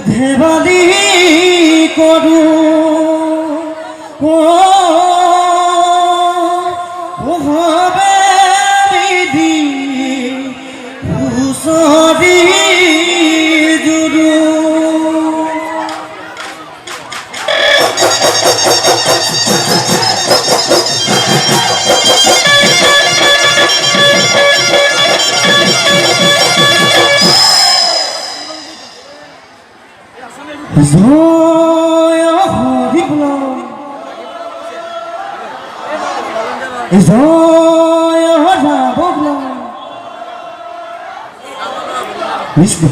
ধেমালি কৰো ভাবে বিধি হুঁচৰি জুৰু জয় হৰি বল জয় ৰাম বল বিষ্ণু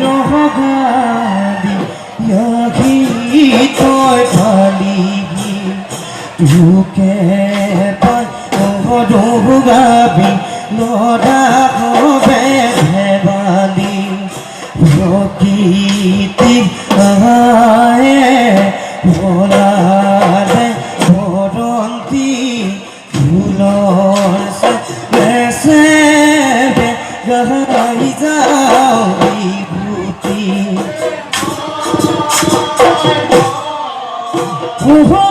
ৰহগাদি ইয়াখি তই ফালি লোকে পাই গাবি নদা হবে ধেমালি প্ৰকৃতি ভোলালে বৰন্তি ফুলৰ গাই যাওঁ বিভূতি Oh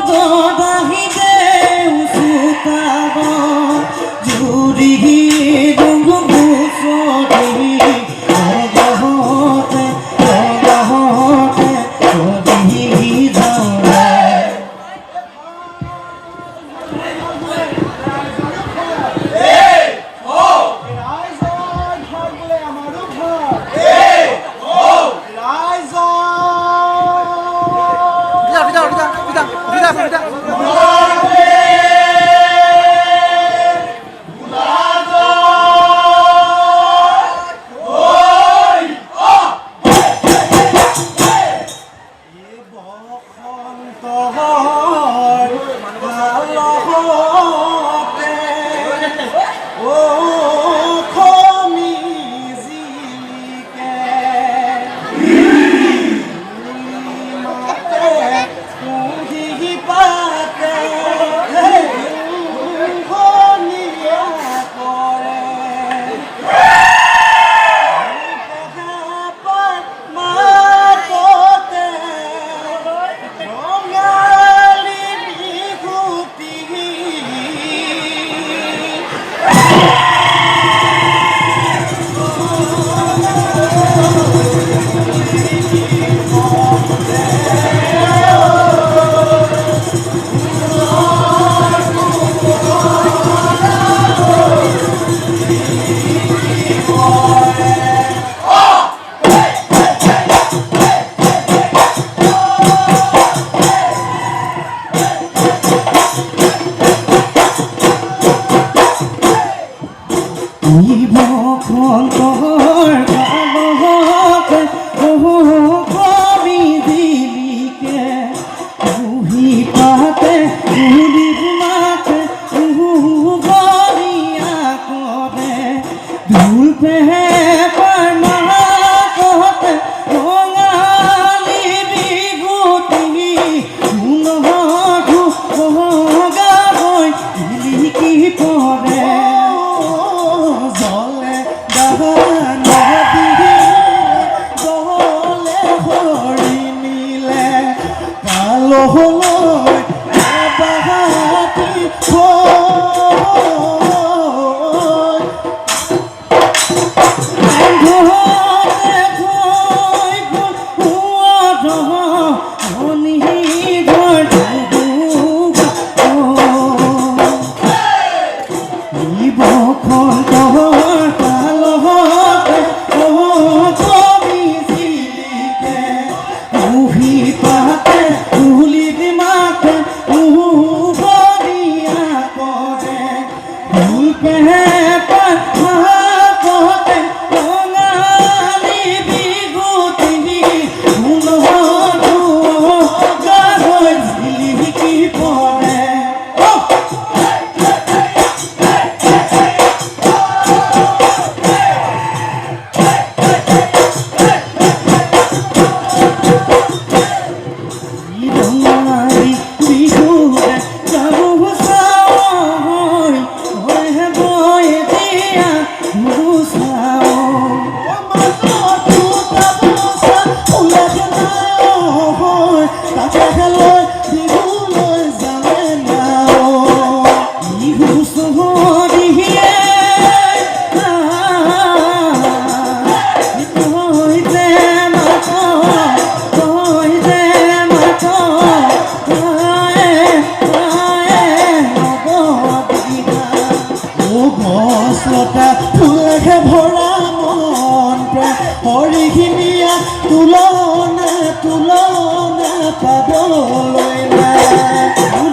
হৰিখিনিয়া তুলনা তুলনা পাবলৈ নাই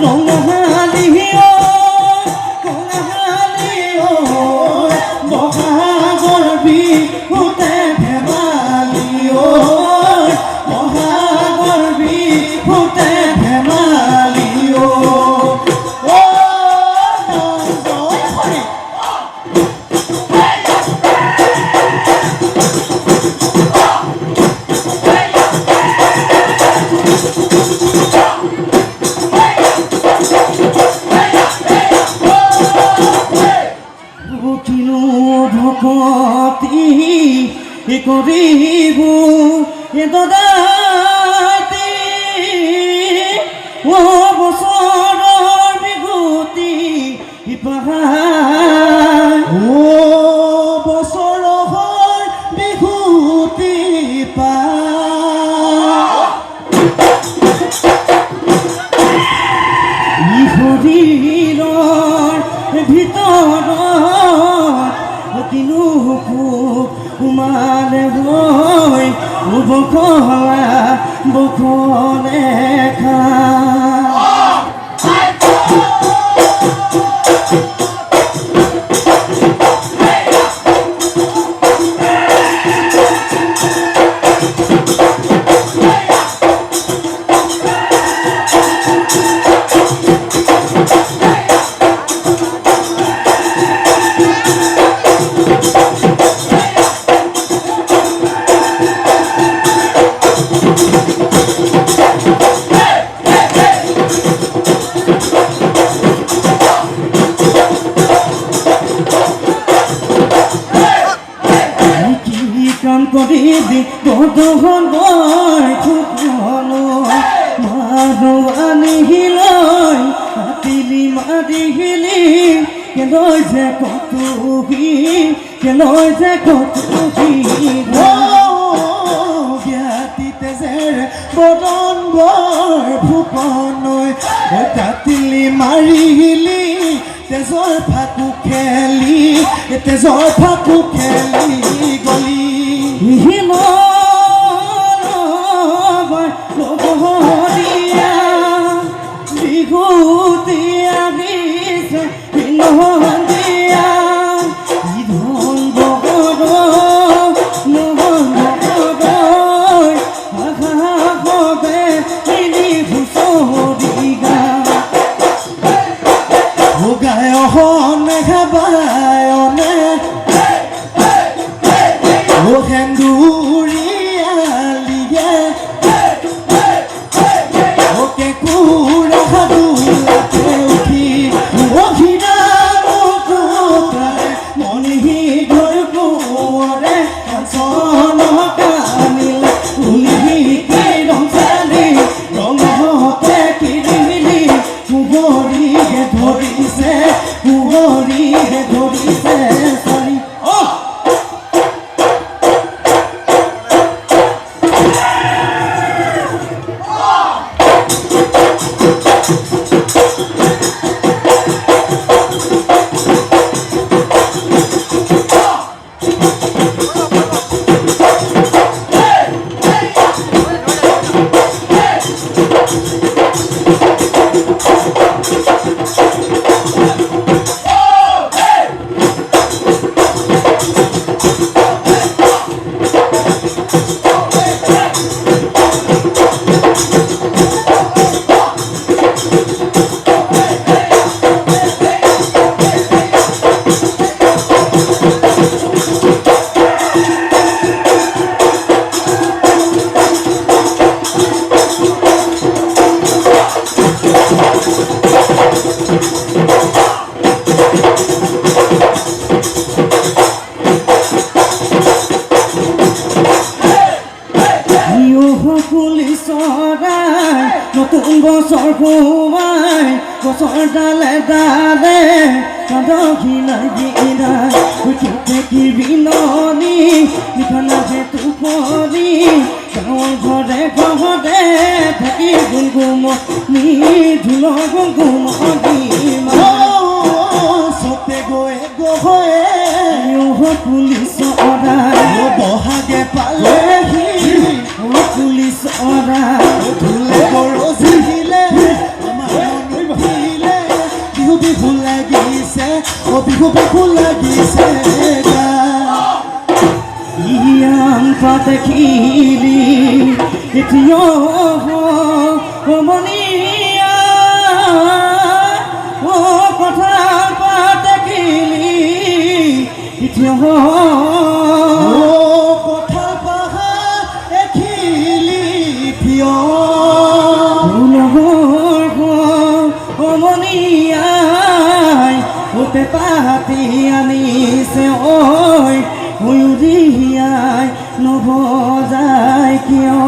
ৰঙালী বহাগৰ বিহুতে ধেমালি বহাগৰ বিহুতে ধেমালি কিনো ভকতি কৰিব দদাতি বছৰৰ বিভূতি পাহাৰ বছৰৰ বিভূতি শৰীৰৰ ভিতৰত কিনো কুমাৰ হৈ বখলা বখলে খা কৰিবি বদহলৈ খুকলো মানৱানিলৈ কাটিলি মাৰিলি কেলৈ যে কতুহি কেলৈ যে কতুহি জ্ঞাতিতে যেৰে বদন বৰ ফুকনৈ কাটিলি মাৰিলি তেজৰ ফাকু খেলি গলি বহৰীয়া বিহুতীয়া দিছে পিনহীয়া ধন বহৰ নহন বহৰ ভাষাবে মিলি হুঁচৰি গায়নে খাবায়নে সেন্দুৰিয়ালিয়ে ওকে কুৰা সাধুলাতে উঠি মনিহি ঘৰ কোঁৱৰে কানিলে উলিহি কি ৰংচালি ৰঙতে কিৰিলি কুঁৱৰীহে ধৰিছে চাৰি নতুন বছৰ সোমাই গছৰ ডালে ডালে কাদখি লাগিনাই উঠিতে কি বিননি নিখনাজে টোপনি গাঁৱৰ ঘৰে ঘৰে থাকি গুণগুমনি ঢোলৰ গুণগুমনি চতে গৈ গৈ পুলিচ অদাই বহাগে পা পাতেখিলি এতিয়াও সমনীয়া ও কথা পাতেখিলি এতিয়াও কথা পাহা এখিলি প্ৰিয় সমনীয়াই ওতে পাতি আনিছে ঐ ময়ূৰীয়াই নবজায় কিয়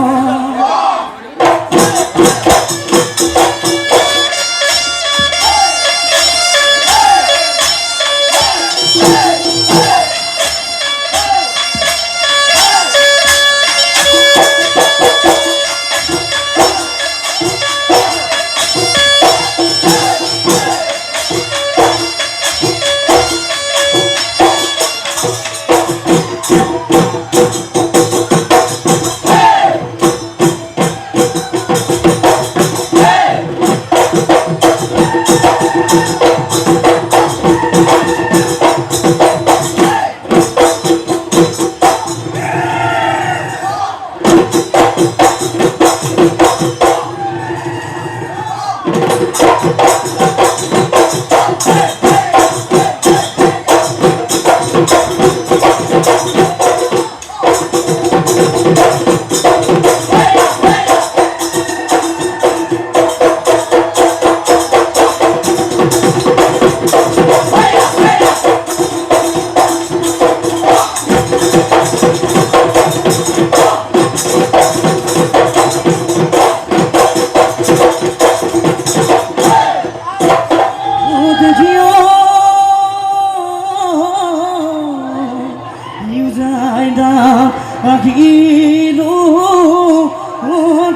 আহিলো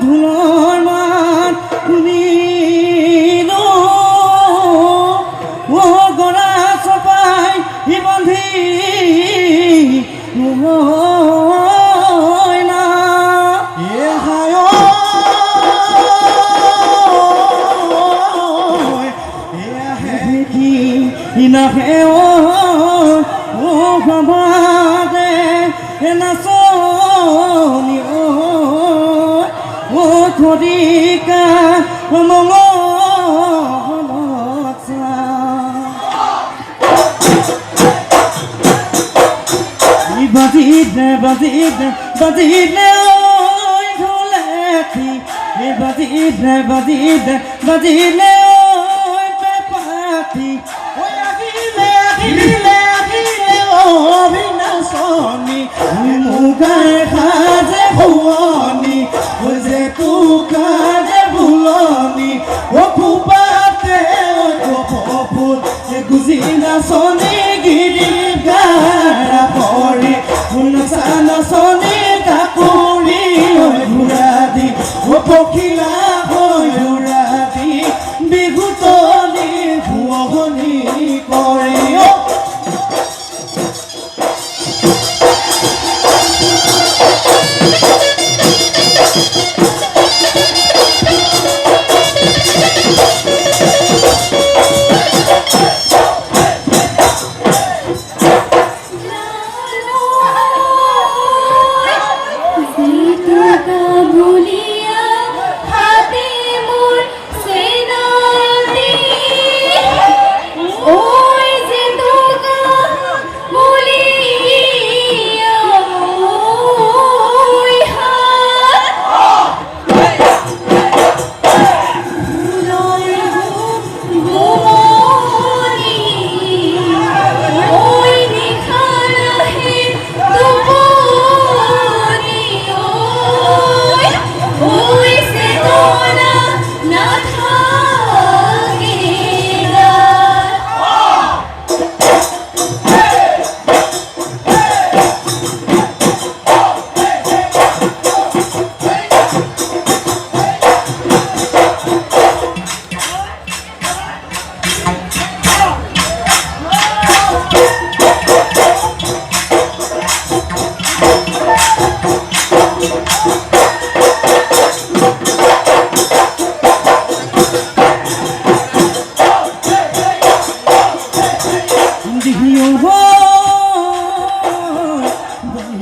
ঢোলৰ মাত শুনিলো গৰা চপাই বন্ধি না নাহে ও বাবাৰে নাচনি ও খৰিকা বাজিলে বাজিলে বাজিলে ঐ ঢোলেটি বাজিলে বাজিলে বাজিলে ঐ পেপাটি আহিলে আহিলে আহিলে অভিনাশনী মুগাৰ সাজে ভুৱনী যে তোকাৰে ভুলনি অকুপাতে ফুল গুজি নাচনী গিৰি গাৰা পৰি নাচা নাচনী কাকুৰি ঘূৰা দি পখিলা হৈ ঘূৰা দি বিহুতনি ভুৱনী কৰে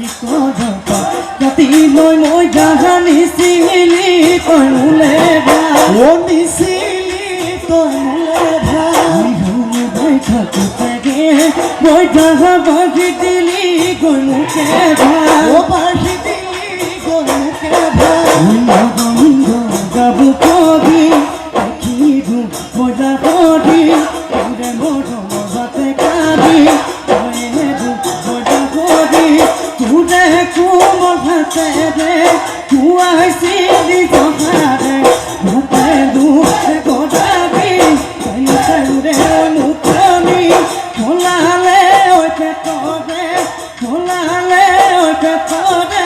ৰাতি মই জাহানিছিলি তই মোলে ও নিছিলি তই মোলে ভাই থাকোঁতে মই জাহা বান্ধি দিলি গৈ মোকে ও বাঢ়ি দিলি গনুকে গাব কবি দেখিবো মজা কবি তোৰে মৰমতে কাবি মজা কবি তোৰে কোমল ভাতেৰে খুৱাইছিলি জহাৰে ভাতে দুখে গদাবি চাইৰে মুখনি খোলালে ঐ পেটৰে খোলালে ঐ পেটৰে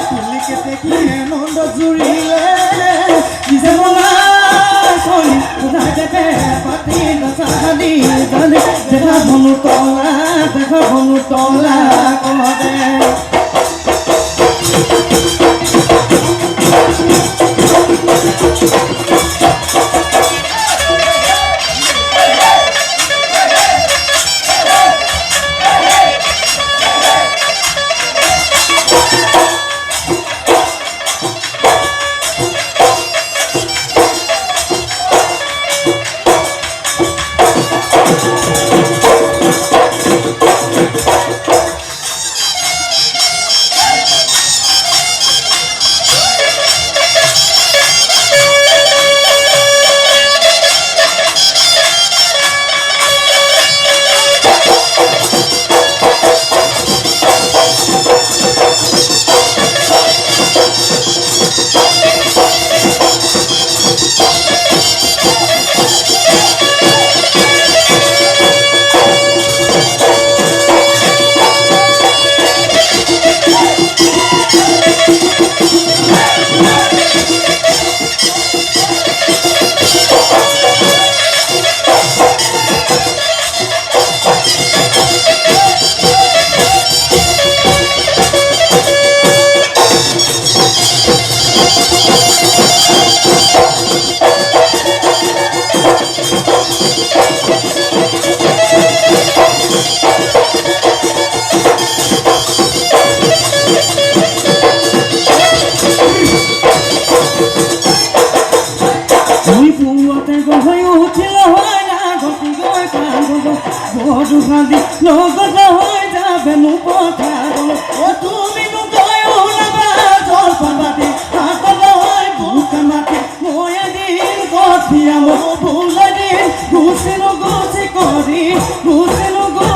তুলিকে দেখিয়ে নন্দ জুৰিলে নিজে বলা চলি কোথায় দেখে পাতি নাচাহানি জানি দেখা বনু তলা কদে লগত হৈ যাবে মোক পথাৰ ও তুমি মোক ওলাবা জলপান বাটি হাতত লৈ বুকা মাটি মই এদিন কঠিয়াম ভুল এদিন গুচিনো গুচি কৰি ৰুবা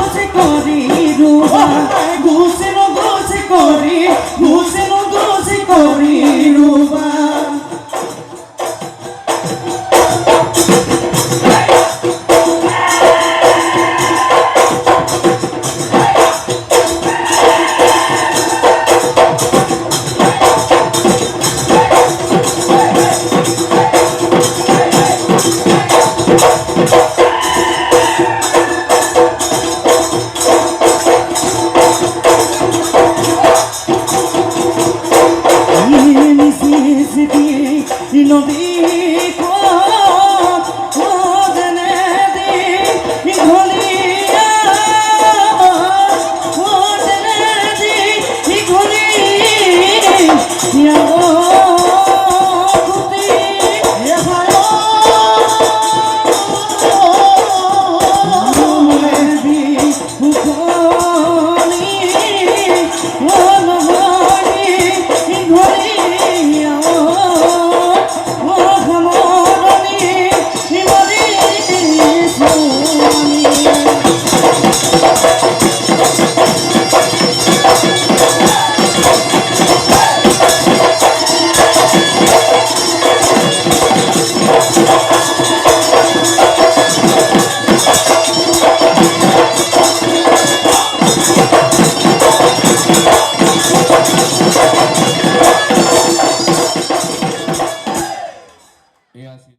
গুচিনো গুচি কৰি ৰুবা এয়া আছিল